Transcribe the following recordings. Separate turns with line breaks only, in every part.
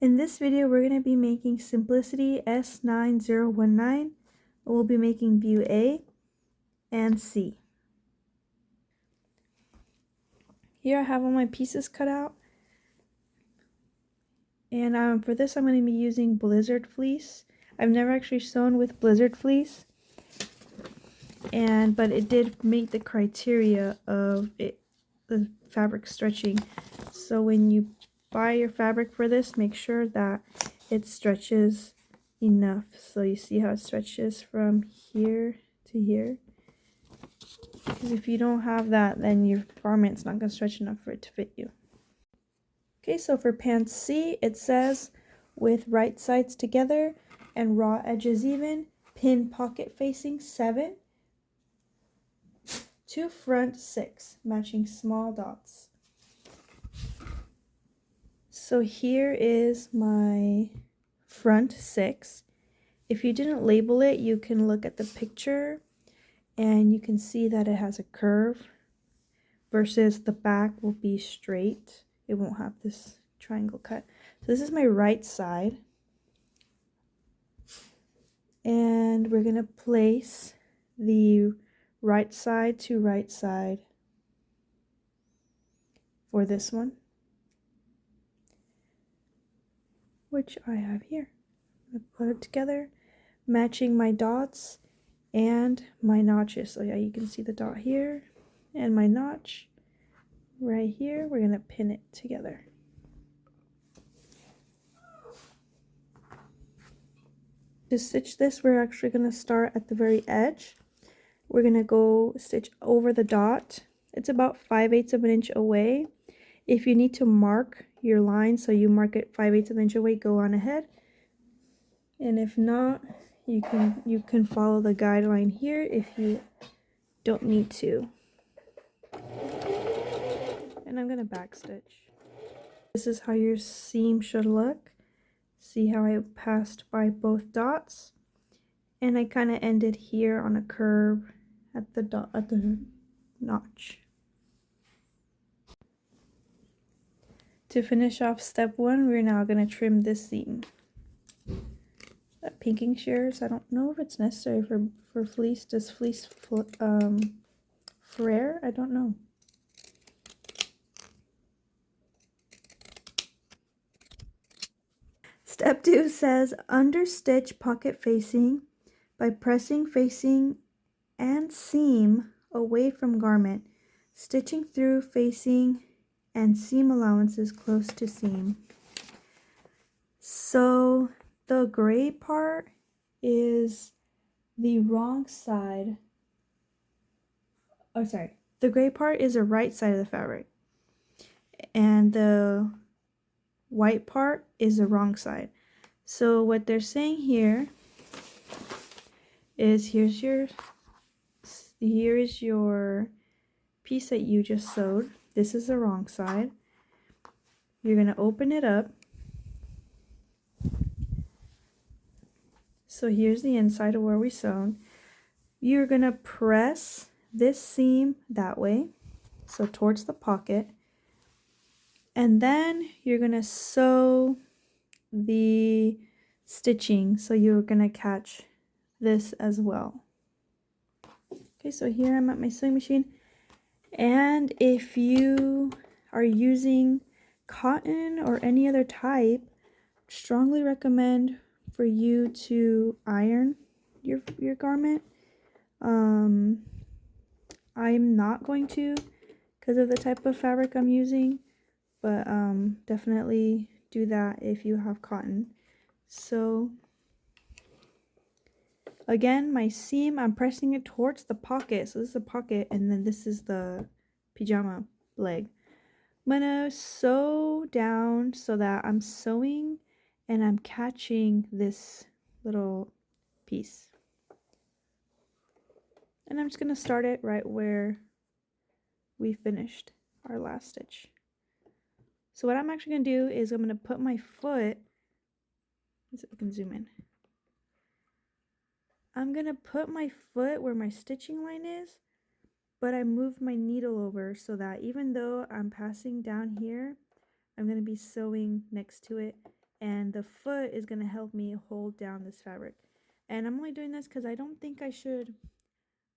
In this video, we're going to be making Simplicity S9019. We'll be making view A and C. Here I have all my pieces cut out. And for this, I'm going to be using Blizzard fleece. I've never actually sewn with Blizzard fleece, but it did meet the criteria of the fabric stretching. So when you buy your fabric for this, make sure that it stretches enough. So you see how it stretches from here to here, because if you don't have that, then your garment's not going to stretch enough for it to fit you. Okay, so for pants C, it says with right sides together and raw edges even, pin pocket facing 7 to front 6, matching small dots. So here is my front 6. If you didn't label it, you can look at the picture and you can see that it has a curve versus the back will be straight. It won't have this triangle cut. So this is my right side. And we're going to place the right side to right side for this one, which I have here. I'm going to put it together, matching my dots and my notches. So yeah, you can see the dot here and my notch right here. We're going to pin it together. To stitch this, we're actually going to start at the very edge. We're going to go stitch over the dot. It's about 5/8 of an inch away. If you need to mark your line, so you mark it 5/8 of an inch away, go on ahead. And if not, you can follow the guideline here if you don't need to. And I'm going to backstitch. This is how your seam should look. See how I passed by both dots, and I kind of ended here on a curve at the notch. To finish off step 1, we're now going to trim this seam. That pinking shears, I don't know if it's necessary for fleece. Does fleece frayre? I don't know. Step 2 says understitch pocket facing by pressing facing and seam away from garment, stitching through facing and seam allowances close to seam. So the gray part is the wrong side. Oh, sorry. The gray part is the right side of the fabric, and the white part is the wrong side. So what they're saying here is here is your piece that you just sewed. This is the wrong side. You're going to open it up. So here's the inside of where we sewn. You're going to press this seam that way, so towards the pocket. And then you're going to sew the stitching, so you're going to catch this as well. Okay, so here I'm at my sewing machine, and if you are using cotton or any other type, strongly recommend for you to iron your garment. I'm not going to because of the type of fabric I'm using, but definitely do that if you have cotton. So again, my seam, I'm pressing it towards the pocket. So this is the pocket, and then this is the pajama leg. I'm gonna sew down so that I'm sewing and I'm catching this little piece. And I'm just gonna start it right where we finished our last stitch. So what I'm actually gonna do is I'm gonna put my foot, let's see if I can zoom in. I'm gonna put my foot where my stitching line is, but I moved my needle over so that even though I'm passing down here, I'm gonna be sewing next to it and the foot is going to help me hold down this fabric. And I'm only doing this because I don't think I should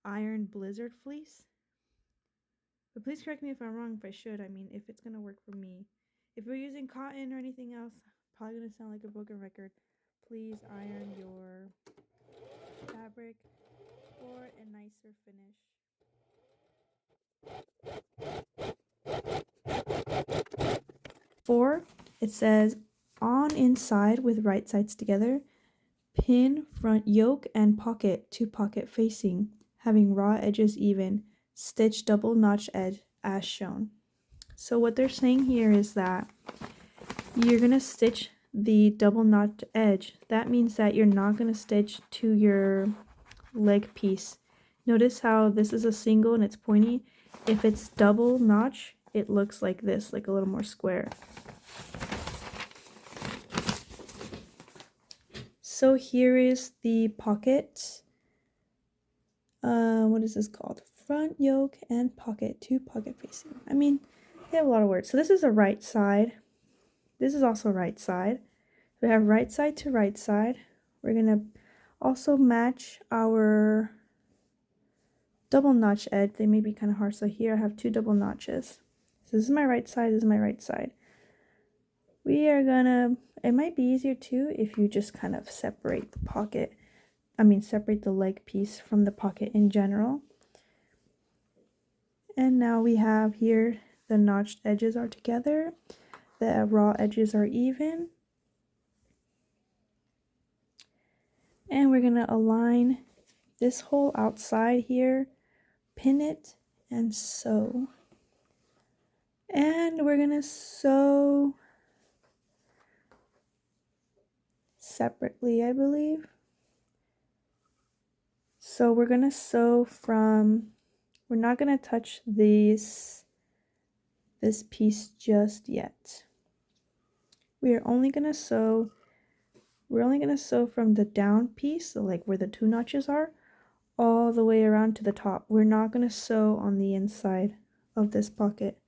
iron blizzard fleece. But please correct me if I'm wrong if I should. I mean, if it's going to work for me. If you're using cotton or anything else, probably going to sound like a broken record. Please iron your fabric for a nicer finish. 4, it says, on inside with right sides together, pin front yoke and pocket to pocket facing, having raw edges even, stitch double notch edge as shown. So what they're saying here is that you're going to stitch the double notch edge. That means that you're not going to stitch to your leg piece. Notice how this is a single and it's pointy. If it's double notch, it looks like this, like a little more square. So here is the pocket. What is this called? Front yoke and pocket to pocket facing. I mean, they have a lot of words. So this is a right side. This is also right side. We have right side to right side. We're going to also match our double notch edge. They may be kind of hard. So here I have 2 double notches. So this is my right side. This is my right side. We are gonna, it might be easier too if you just kind of separate the pocket. Separate the leg piece from the pocket in general. And now we have here the notched edges are together. The raw edges are even. And we're gonna align this whole outside here, pin it, and sew. And we're gonna sew separately, I believe. So we're gonna sew from, we're not gonna touch this piece just yet. We're only gonna sew from the down piece, so like where the 2 notches are, all the way around to the top. We're not gonna sew on the inside of this pocket.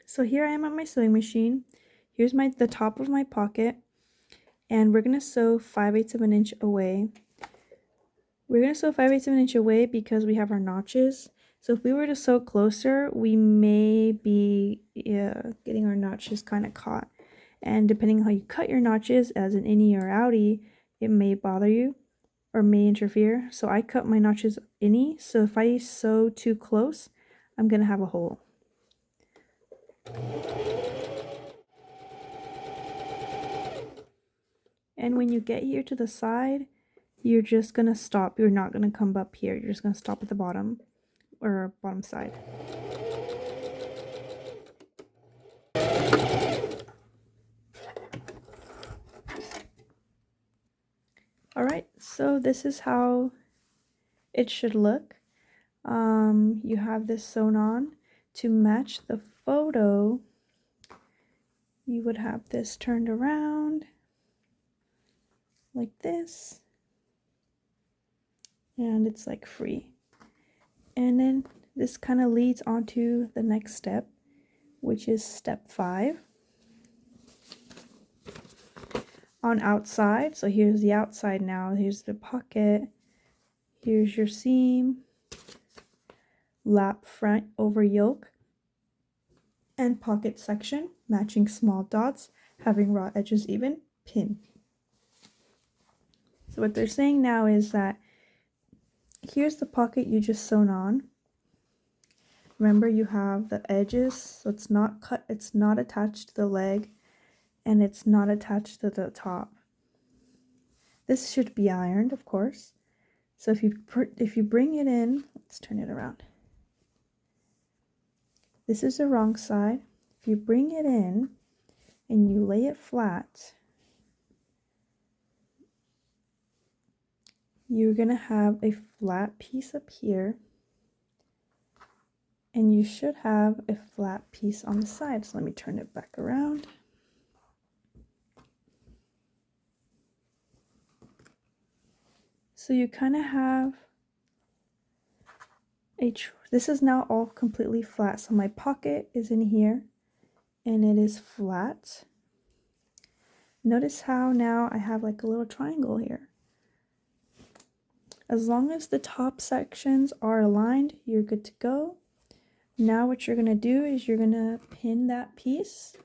So here I am on my sewing machine. Here's the top of my pocket, and we're gonna sew 5/8 of an inch away. We're gonna sew 5/8 of an inch away because we have our notches. So if we were to sew closer, we may be getting our notches kind of caught. And depending on how you cut your notches, as an innie or outie, it may bother you or may interfere. So I cut my notches innie, so if I sew too close, I'm gonna have a hole. And when you get here to the side, you're just gonna stop. You're not gonna come up here. You're just gonna stop at the bottom or bottom side. Alright, so this is how it should look. You have this sewn on. To match the photo, you would have this turned around like this, and it's like free. And then this kind of leads on to the next step, which is step 5. On outside, so here's the outside now, here's the pocket, here's your seam, lap front over yoke, and pocket section, matching small dots, having raw edges even, pin. So what they're saying now is that here's the pocket you just sewn on. Remember, you have the edges, so it's not cut, it's not attached to the leg, and it's not attached to the top. This should be ironed, of course. So if you bring it in, let's turn it around. This is the wrong side. If you bring it in and you lay it flat, you're gonna have a flat piece up here, and you should have a flat piece on the side. So let me turn it back around. So you kind of have this is now all completely flat. So my pocket is in here and it is flat. Notice how now I have like a little triangle here. As long as the top sections are aligned, you're good to go. Now what you're going to do is you're going to pin that piece.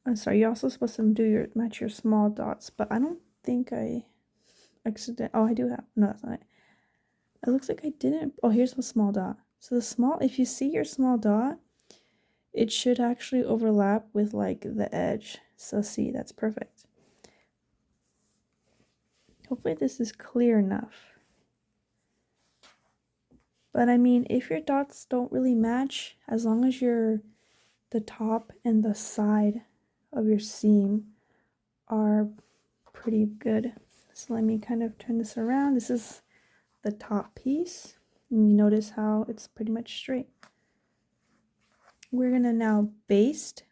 I'm sorry, you're also supposed to match your small dots, but I don't think I oh, I do have, no, that's not it. It looks like I didn't, oh, here's the small dot. So if you see your small dot, it should actually overlap with like the edge. So see, that's perfect. Hopefully this is clear enough. But I mean, if your dots don't really match, as long as the top and the side of your seam are pretty good. So let me kind of turn this around. This is the top piece, and you notice how it's pretty much straight. We're gonna now baste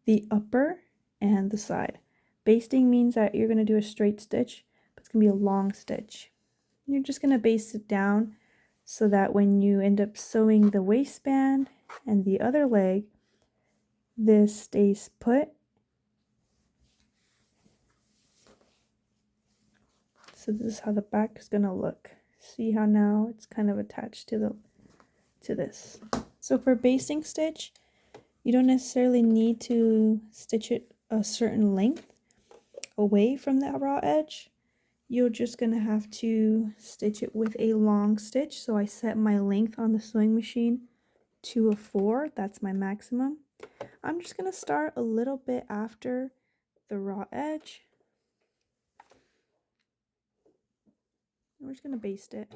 the upper and the side. Basting means that you're gonna do a straight stitch, but it's gonna be a long stitch. You're just gonna baste it down so that when you end up sewing the waistband and the other leg, this stays put. So this is how the back is gonna look. See how now it's kind of attached to this. So for basting stitch, you don't necessarily need to stitch it a certain length away from the raw edge. You're just gonna have to stitch it with a long stitch. So I set my length on the sewing machine to a 4. That's my maximum. I'm just gonna start a little bit after the raw edge. And we're just gonna baste it.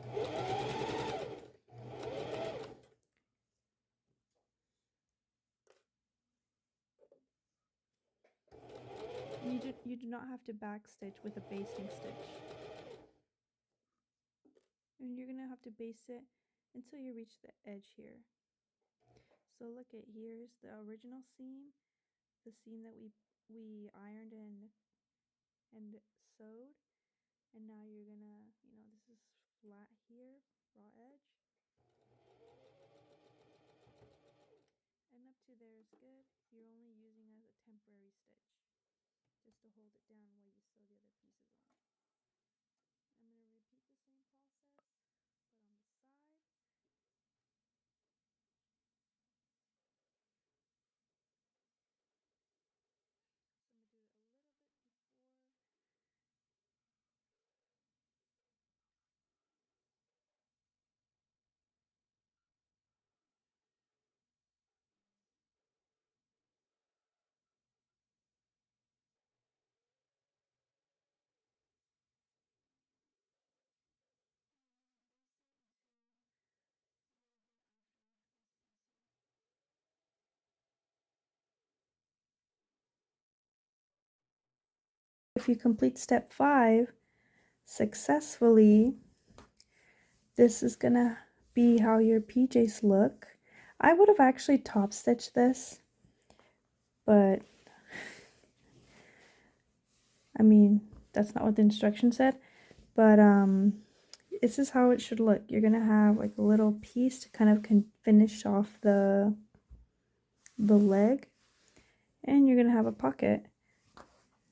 You do not have to backstitch with a basting stitch. And you're gonna have to baste it until you reach the edge here. So look at, here's the original seam, the seam that we ironed and sewed, and now you're gonna, this is flat here, raw edge, and up to there is good. You're only using as a temporary stitch, just to hold it down while you sew the other pieces on. I'm gonna repeat the same process, but on the side. So I'm gonna do it a little bit before. If you complete step 5 successfully, this is gonna be how your PJs look. I would have actually top stitched this, but I mean, that's not what the instruction said. But this is how it should look. You're gonna have like a little piece to kind of finish off the leg, and you're gonna have a pocket.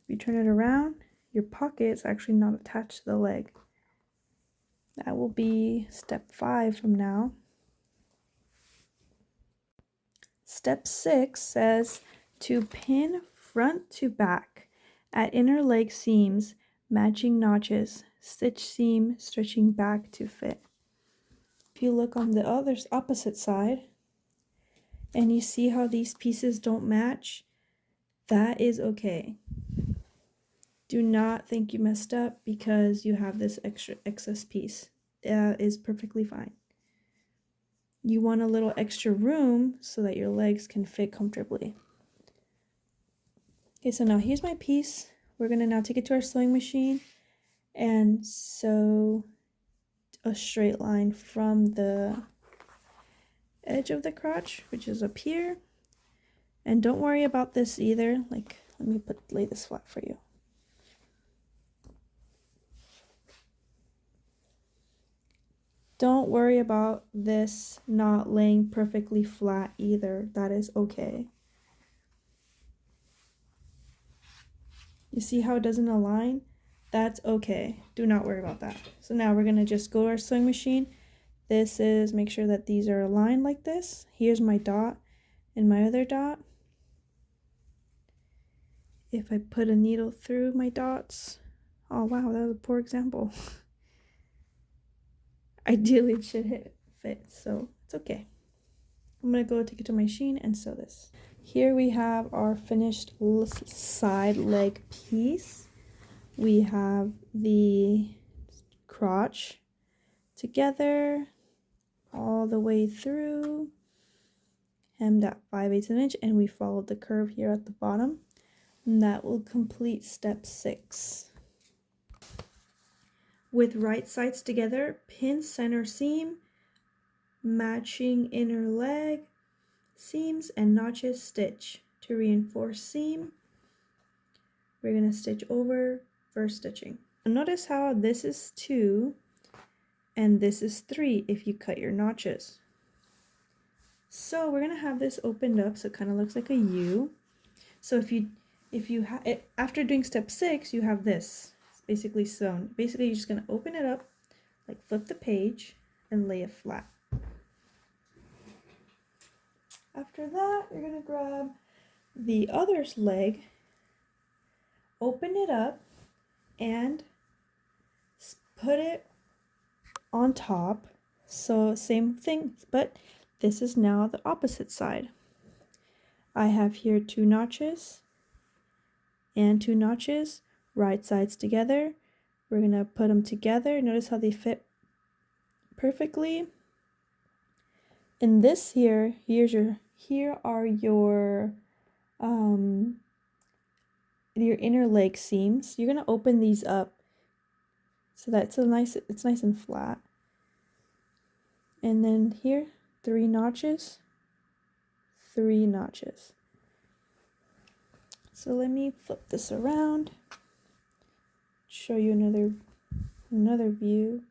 If you turn it around, your pocket is actually not attached to the leg. That will be step 5 from now. Step 6 says to pin front to back at inner leg seams, matching notches, stitch seam stretching back to fit. If you look on the opposite side and you see how these pieces don't match, that is okay. Do not think you messed up because you have this excess piece. That is perfectly fine. You want a little extra room so that your legs can fit comfortably. Okay, so now here's my piece. We're gonna now take it to our sewing machine and sew a straight line from the edge of the crotch, which is up here. And don't worry about this either. Like, let me lay this flat for you. Don't worry about this not laying perfectly flat either. That is okay. You see how it doesn't align? That's okay. Do not worry about that. So now we're gonna just go to our sewing machine. This is, make sure that these are aligned like this. Here's my dot and my other dot. If I put a needle through my dots, oh wow, that was a poor example. Ideally it should fit, so it's okay. I'm gonna go take it to my machine and sew this. Here we have our finished side leg piece. We have the crotch together all the way through, hemmed at 5/8 of an inch, and we followed the curve here at the bottom, and that will complete step 6. With right sides together, pin center seam, matching inner leg, seams and notches stitch. To reinforce seam, we're going to stitch over first stitching. Notice how this is 2 and this is 3 if you cut your notches. So we're going to have this opened up so it kind of looks like a U. So if you after doing step 6, you have this. It's basically sewn. Basically, you're just going to open it up, like flip the page and lay it flat. After that, you're going to grab the other leg, open it up, and put it on top. So same thing, but this is now the opposite side. I have here 2 notches and 2 notches, right sides together. We're going to put them together. Notice how they fit perfectly. In this here are your inner leg seams. You're going to open these up so that's it's nice and flat. And then here, 3 notches, 3 notches. So let me flip this around, show you another view.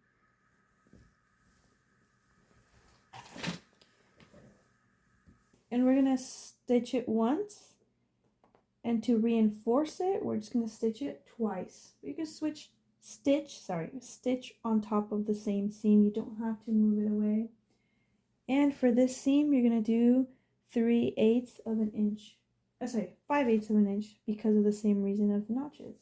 And we're gonna stitch it once, and to reinforce it, we're just gonna stitch it twice. You can stitch on top of the same seam. You don't have to move it away. And for this seam, you're gonna do 3/8 of an inch. 5/8 of an inch because of the same reason of the notches.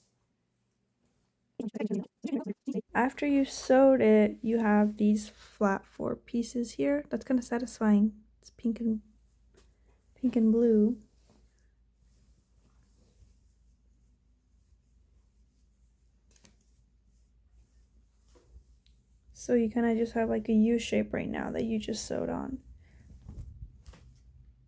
After you sewed it, you have these flat 4 pieces here. That's kind of satisfying. It's pink and blue. So you kind of just have like a U shape right now that you just sewed on.